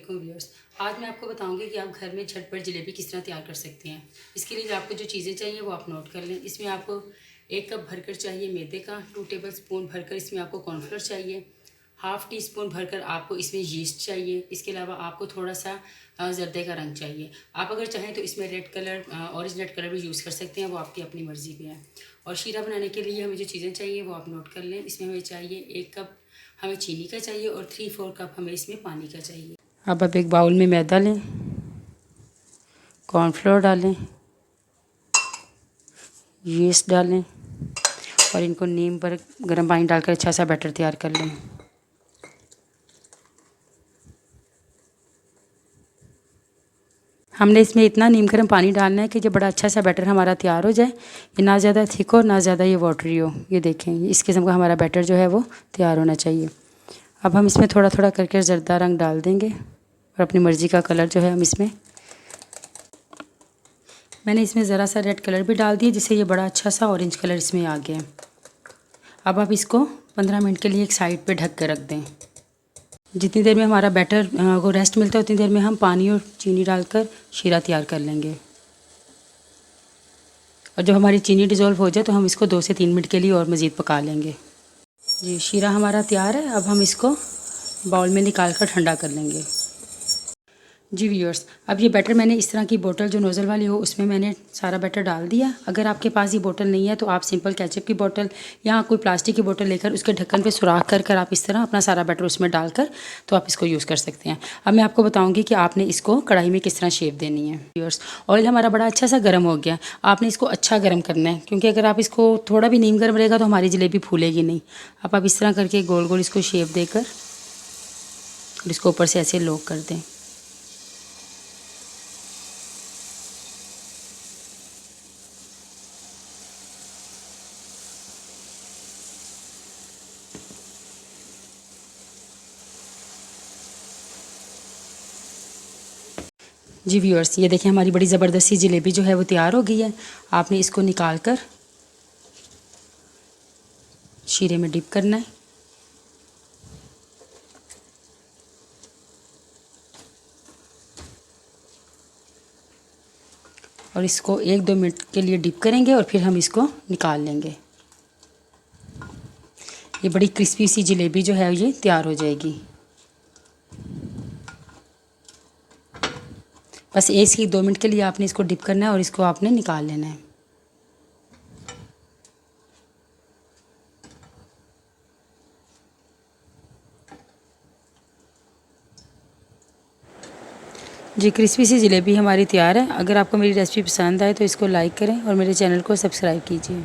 वालेकुम व्यूअर्स। आज मैं आपको बताऊंगी कि आप घर में झटपट जलेबी किस तरह तैयार कर सकते हैं। इसके लिए आपको जो चीज़ें चाहिए वो आप नोट कर लें। इसमें आपको 1 कप भरकर चाहिए मैदे का, 2 टेबल स्पून भरकर इसमें आपको कॉर्नफ्लोर चाहिए, हाफ़ टी स्पून भरकर आपको इसमें यीस्ट चाहिए। इसके अलावा आपको थोड़ा सा जर्दे का रंग चाहिए। आप अगर चाहें तो इसमें red colour, orange red colour भी यूज़ कर सकते हैं, वो आपकी अपनी मर्ज़ी पे है। और शीरा बनाने के लिए हमें जो चीज़ें चाहिए वो आप नोट कर लें। इसमें हमें चाहिए 1 कप हमें चीनी का चाहिए और 3/4 कप हमें इसमें पानी का चाहिए। अब आप एक बाउल में मैदा लें, कॉर्नफ्लोर डालें, यीस्ट डालें और इनको नीम पर गर्म पानी डालकर अच्छा सा बैटर तैयार कर लें। हमने इसमें इतना नीम गर्म पानी डालना है कि जब बड़ा अच्छा सा बैटर हमारा तैयार हो जाए, ये ना ज़्यादा थिक हो ना ज़्यादा ये वाटरी हो। ये देखें, इस किस्म का हमारा बैटर जो है वो तैयार होना चाहिए। अब हम इसमें थोड़ा थोड़ा करके ज़र्दा रंग डाल देंगे और अपनी मर्ज़ी का कलर जो है हम इसमें, मैंने इसमें ज़रा सा रेड कलर भी डाल दिया जिससे ये बड़ा अच्छा सा ऑरेंज कलर इसमें आ गया। अब आप इसको 15 मिनट के लिए एक साइड पे ढक कर रख दें। जितनी देर में हमारा बैटर को रेस्ट मिलता है उतनी देर में हम पानी और चीनी डालकर शीरा तैयार कर लेंगे। और जब हमारी चीनी डिज़ोल्व हो जाए तो हम इसको 2 से 3 मिनट के लिए और मज़ीद पका लेंगे। जी, शीरा हमारा तैयार है। अब हम इसको बाउल में निकाल कर ठंडा कर लेंगे। जी व्यूअर्स, अब ये बैटर मैंने इस तरह की बोतल जो नोज़ल वाली हो उसमें मैंने सारा बैटर डाल दिया। अगर आपके पास ये बोतल नहीं है तो आप सिंपल केचप की बोतल या कोई प्लास्टिक की बोतल लेकर उसके ढक्कन पे सुराख कर आप इस तरह अपना सारा बैटर उसमें डालकर तो आप इसको यूज़ कर सकते हैं। अब मैं आपको बताऊँगी कि आपने इसको कढ़ाई में किस तरह शेप देनी है। व्यूअर्स, ऑयल हमारा बड़ा अच्छा सा गर्म हो गया। आपने इसको अच्छा गर्म करना है, क्योंकि अगर आप इसको थोड़ा भी नीम गर्म रहेगा तो हमारी जलेबी फूलेगी नहीं। अब आप इस तरह करके गोल गोल इसको शेप देकर और इसको ऊपर से ऐसे लॉक कर दें। जी व्यूअर्स, ये देखिए हमारी बड़ी ज़बरदस्त सी जलेबी जो है वो तैयार हो गई है। आपने इसको निकाल कर शीरे में डिप करना है और इसको 1-2 मिनट के लिए डिप करेंगे और फिर हम इसको निकाल लेंगे। ये बड़ी क्रिस्पी सी जलेबी जो है ये तैयार हो जाएगी। बस 1 से 2 मिनट के लिए आपने इसको डिप करना है और इसको आपने निकाल लेना है। जी, क्रिस्पी सी जलेबी हमारी तैयार है। अगर आपको मेरी रेसिपी पसंद आए तो इसको लाइक करें और मेरे चैनल को सब्सक्राइब कीजिए।